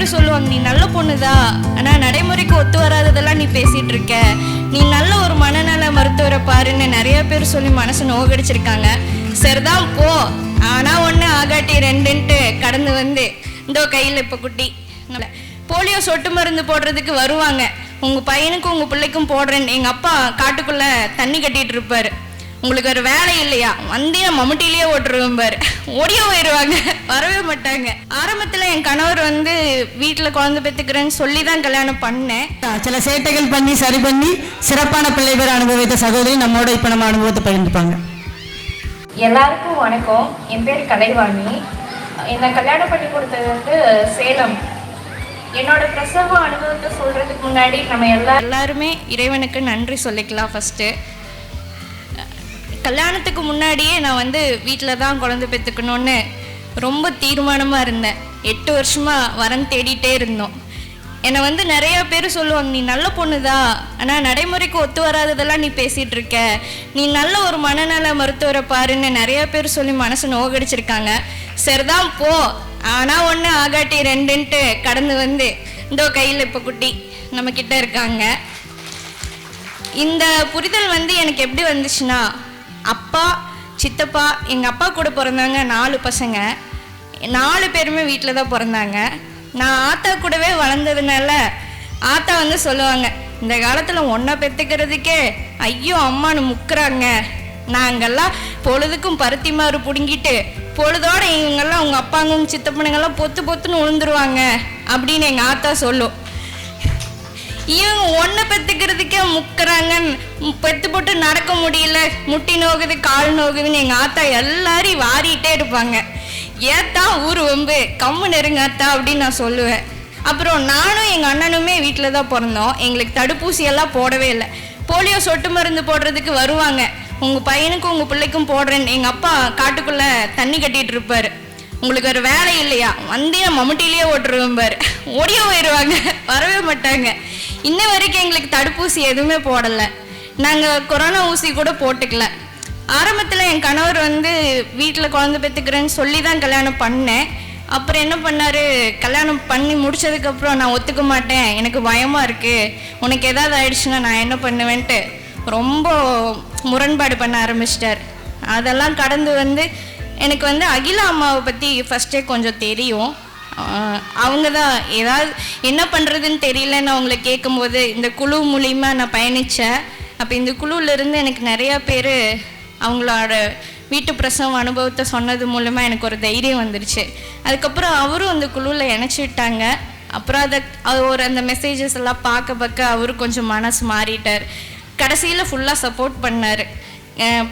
பேர் சொல்லுவாங்க, நீ நல்ல பொண்ணுதா, ஆனா நடைமுறைக்கு ஒத்து வராததெல்லாம் நீ பேசிட்டு இருக்க, நீ நல்ல ஒரு மனநல மருத்துவரை பாருன்னு நிறைய பேர் சொல்லி மனசு நோகடிச்சிருக்காங்க. சரிதான் போ, ஆனா ஒண்ணு ஆகாட்டி ரெண்டுன்ட்டு கடந்து வந்து இந்த கையில் இப்போ குட்டி போலியோ சொட்டு மருந்து போடுறதுக்கு வருவாங்க. உங்க பையனுக்கும் உங்க பிள்ளைக்கும் போடுறேன்னு எங்க அப்பா காட்டுக்குள்ள தண்ணி கட்டிட்டு இருப்பாரு. உங்களுக்கு ஒரு வேலை இல்லையா, வந்து மம்முட்டிலேயே ஓட்டுருவேன் பாரு, ஓடிய போயிடுவாங்க, வரவே மாட்டாங்க. ஆரம்பத்துல என் கணவர் வந்து வீட்டுல குழந்தை பெற்றுக்கிறேன்னு சொல்லி தான் கல்யாணம் பண்ணேன். சில சேட்டைகள் பண்ணி சரி பண்ணி சிறப்பான பிள்ளை பேர் அனுபவித்த சகோதரி நம்மோட இப்ப நம்ம அனுபவத்தை பகிர்ந்துப்பாங்க. எல்லாருக்கும் வணக்கம். என் பேர் கலைவாணி. என்னை கல்யாணம் பண்ணி கொடுத்தது வந்து சேலம். என்னோட பிரசவ அனுபவத்தை சொல்றதுக்கு முன்னாடி நம்ம எல்லாருமே இறைவனுக்கு நன்றி சொல்லிக்கலாம். ஃபர்ஸ்ட் கல்யாணத்துக்கு முன்னாடியே நான் வந்து வீட்டில் தான் குழந்தை பெற்றுக்கணும்னு ரொம்ப தீர்மானமாக இருந்தேன். 8 வருஷமாக வரன் தேடிட்டே இருந்தோம். என்னை வந்து நிறைய பேர் சொல்லுவாங்க, நீ நல்ல பொண்ணுதா, ஆனால் நடைமுறைக்கு ஒத்து வராததெல்லாம் நீ பேசிகிட்டு இருக்க, நீ நல்ல ஒரு மனநல மருத்துவரை பாருன்னு நிறைய பேர் சொல்லி மனசு நோகடிச்சிருக்காங்க. சரிதான் போ, ஆனால் ஒன்று ஆகாட்டி ரெண்டுன்ட்டு கடந்து வந்து இந்த கையில் இப்போ குட்டி நம்மக்கிட்ட இருக்காங்க. இந்த புரிதல் வந்து எனக்கு எப்படி வந்துச்சுன்னா, அப்பா சித்தப்பா எங்கள் அப்பா கூட பிறந்தாங்க 4 பசங்க, 4 பேருமே வீட்டில் தான் பிறந்தாங்க. நான் ஆத்தா கூடவே வளர்ந்ததுனால ஆத்தா வந்து சொல்லுவாங்க, இந்த காலத்தில் ஒன்றை பெற்றுக்கிறதுக்கே ஐயோ அம்மானு முக்குறாங்க, நாங்கள்லாம் பொழுதுக்கும் பருத்தி மாறு பிடுங்கிட்டு பொழுதோட இவங்கெல்லாம் உங்கள் அப்பாங்க சித்தப்பனுங்கெல்லாம் பொத்து பொத்துன்னு விழுந்துருவாங்க அப்படின்னு எங்கள் ஆத்தா சொல்லும். இவங்க ஒன்றை பெற்றுக்கிறதுக்கே முக்குறாங்கன்னு பெற்று போட்டு நடக்க முடியல, முட்டி நோகுது கால் நோகுதுன்னு எங்கள் ஆத்தா எல்லாரையும் வாரிட்டே இருப்பாங்க. ஏத்தா ஊர் வம்பு, கம்மு நெருங்காத்தா அப்படின்னு நான் சொல்லுவேன். அப்புறம் நானும் எங்கள் அண்ணனுமே வீட்டில் தான் பிறந்தோம். எங்களுக்கு தடுப்பூசியெல்லாம் போடவே இல்லை. போலியோ சொட்டு மருந்து போடுறதுக்கு வருவாங்க. உங்கள் பையனுக்கும் உங்கள் பிள்ளைக்கும் போடுறேன்னு எங்கள் அப்பா காட்டுக்குள்ள தண்ணி கட்டிட்டு இருப்பாரு. உங்களுக்கு ஒரு வேலை இல்லையா, வந்து மம்முட்டிலேயே ஓட்டுருவேன் பாரு, ஓடிய போயிடுவாங்க, வரவே மாட்டாங்க. இன்ன வரைக்கும் எங்களுக்கு தடுப்பூசி எதுவுமே போடலை. நாங்கள் கொரோனா ஊசி கூட போட்டுக்கல. ஆரம்பத்தில் என் கணவர் வந்து வீட்டில் குழந்தை பெற்றுக்கிறேன்னு சொல்லி தான் கல்யாணம் பண்ணேன். அப்புறம் என்ன பண்ணார், கல்யாணம் பண்ணி முடிச்சதுக்கப்புறம் நான் ஒத்துக்க மாட்டேன், எனக்கு பயமாக இருக்குது, உனக்கு ஏதாவது ஆயிடுச்சுன்னா நான் என்ன பண்ணுவேன்ட்டு ரொம்ப முரண்பாடு பண்ண ஆரம்பிச்சிட்டார். அதெல்லாம் கடந்து வந்து எனக்கு வந்து அகிலா அம்மாவை பற்றி ஃபஸ்ட்டே கொஞ்சம் தெரியும். அவங்க தான் ஏதாவது என்ன பண்ணுறதுன்னு தெரியலன்னு அவங்கள கேட்கும்போது இந்த குழு மூலிமா நான் பயணித்தேன். அப்போ இந்த குழுவிலேருந்து எனக்கு நிறையா பேர் அவங்களோட வீட்டு பிரசவ அனுபவத்தை சொன்னது மூலமாக எனக்கு ஒரு தைரியம் வந்துருச்சு. அதுக்கப்புறம் அவரும் அந்த குழுவில் இணைச்சி விட்டாங்க. அப்புறம் அவர் அந்த மெசேஜஸ் எல்லாம் பார்க்க அவரும் கொஞ்சம் மனசு மாறிட்டார். கடைசியில் ஃபுல்லாக சப்போர்ட் பண்ணார்.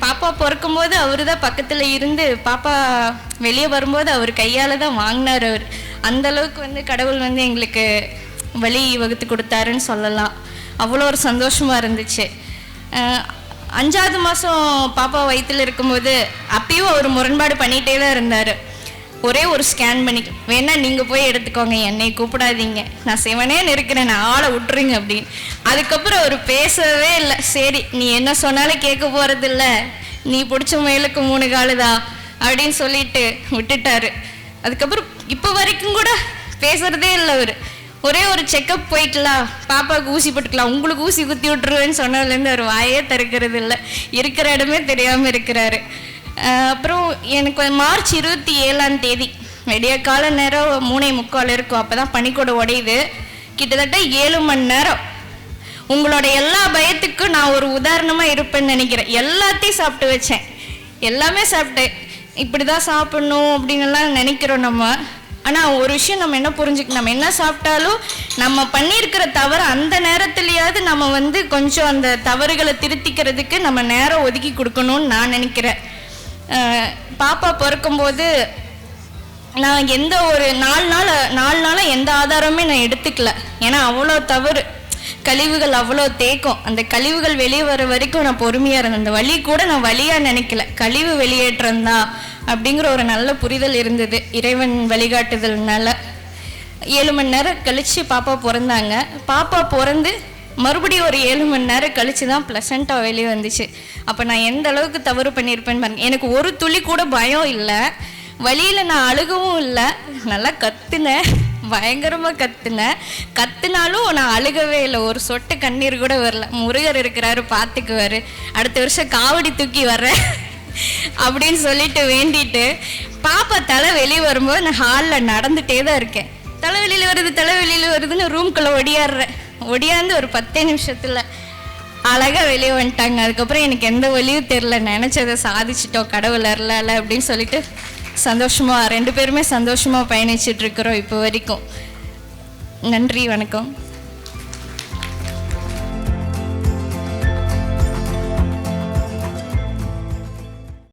பாப்பா பிறக்கும்போது அவர் தான் பக்கத்தில் இருந்து, பாப்பா வெளியே வரும்போது அவர் கையால் தான் வாங்கினார். அவர் அந்தளவுக்கு வந்து கடவுள் வந்து எங்களுக்கு வழி வகுத்து கொடுத்தாருன்னு சொல்லலாம். அவ்வளோ ஒரு சந்தோஷமாக இருந்துச்சு. 5வது மாதம் பாப்பா வயிற்றில் இருக்கும்போது அப்பயும் அவர் முரண்பாடு பண்ணிகிட்டே தான் இருந்தார். ஒரே ஒரு ஸ்கேன் பண்ணி வேணா நீங்கள் போய் எடுத்துக்கோங்க, என்னை கூப்பிடாதீங்க, நான் சிவனேன்னு இருக்கிறேன், நான் ஆளை விட்டுருங்க அப்படின்னு. அதுக்கப்புறம் அவர் பேசவே இல்லை. சரி நீ என்ன சொன்னாலும் கேட்க போகிறதில்ல, நீ பிடிச்ச முயலுக்கு 3 காலுதா அப்படின்னு சொல்லிட்டு விட்டுட்டாரு. அதுக்கப்புறம் இப்போ வரைக்கும் கூட பேசுகிறதே இல்லை. அவர் ஒரே ஒரு செக்கப் போய்க்கலாம், பாப்பாவுக்கு ஊசி போட்டுக்கலாம், உங்களுக்கு ஊசி குத்தி விட்டுருவேன்னு சொன்னதுலேருந்து அவர் வாயே திறக்கிறது இல்லை, இருக்கிற இடமே தெரியாமல் இருக்கிறாரு. அப்புறம் எனக்கு மார்ச் 27ஆம் தேதி விடிய கால நேரம் 3:45 இருக்கும். அப்போ தான் பனிக்கூட உடையுது. கிட்டத்தட்ட 7 மணி நேரம் உங்களோட எல்லா பயத்துக்கும் நான் ஒரு உதாரணமாக இருப்பேன்னு நினைக்கிறேன். எல்லாத்தையும் சாப்பிட்டு வச்சேன், எல்லாமே சாப்பிட்டேன். இப்படி தான் சாப்பிட்ணும் அப்படின்னுலாம் நினைக்கிறோம் நம்ம. ஆனால் ஒரு விஷயம் நம்ம என்ன புரிஞ்சுக்கணும், நம்ம என்ன சாப்பிட்டாலும் நம்ம பண்ணியிருக்கிற தவறு அந்த நேரத்துலையாவது நம்ம வந்து கொஞ்சம் அந்த தவறுகளை திருத்திக்கிறதுக்கு நம்ம நேரம் ஒதுக்கி கொடுக்கணும்னு நான் நினைக்கிறேன். பாப்பா பிறக்கும்போது நான் எந்த ஒரு 4 நாளாக எந்த ஆதாரமே நான் எடுத்துக்கல. ஏன்னா அவ்வளோ தவறு, கழிவுகள் அவ்வளோ தேக்கம். அந்த கழிவுகள் வெளியே வர வரைக்கும் நான் பொறுமையாக இருந்தேன். அந்த வலி கூட நான் வலியாக நினைக்கல, கழிவு வெளியேற்றம்தான் அப்படிங்கிற ஒரு நல்ல புரிதல் இருந்தது இறைவன் வழிகாட்டுதல்னால. 7 மணி நேரம் கழித்து பாப்பா பிறந்தாங்க. பாப்பா பிறந்து மறுபடியும் ஒரு 7 மணி நேரம் கழித்து தான் ப்ளசண்ட்டாக வெளியே வந்துச்சு. அப்போ நான் எந்த அளவுக்கு தவறு பண்ணியிருப்பேன்னு பாருங்க. எனக்கு ஒரு துளி கூட பயம் இல்லை, வழியில் நான் அழுகவும் இல்லை, நல்லா கத்துனேன். பயங்கரமாக கத்துனாலும் நான் அழுகவே இல்லை, ஒரு சொட்டு கண்ணீர் கூட வரல. முருகர் இருக்கிறாரு பார்த்துக்குவாரு, அடுத்த வருஷம் காவடி தூக்கி வர்றேன் அப்படின்னு சொல்லிட்டு வேண்டிட்டு பாப்பா தலை வெளியே வரும்போது நான் ஹாலில் நடந்துகிட்டே தான் இருக்கேன். தலைவலியில் வருதுன்னு ரூம்குள்ளே ஒடியாந்து ஒரு 10 நிமிஷத்தில் அழகாக வெளியே வந்துட்டாங்க. அதுக்கப்புறம் எனக்கு எந்த வழியும் தெரில, நினச்சதை சாதிச்சிட்டோம், கடவுள் அருளால அப்படின்னு சொல்லிட்டு சந்தோஷமாக 2 பேருமே சந்தோஷமாக பயணிச்சிட்ருக்குறோம் இப்போ வரைக்கும். நன்றி, வணக்கம்.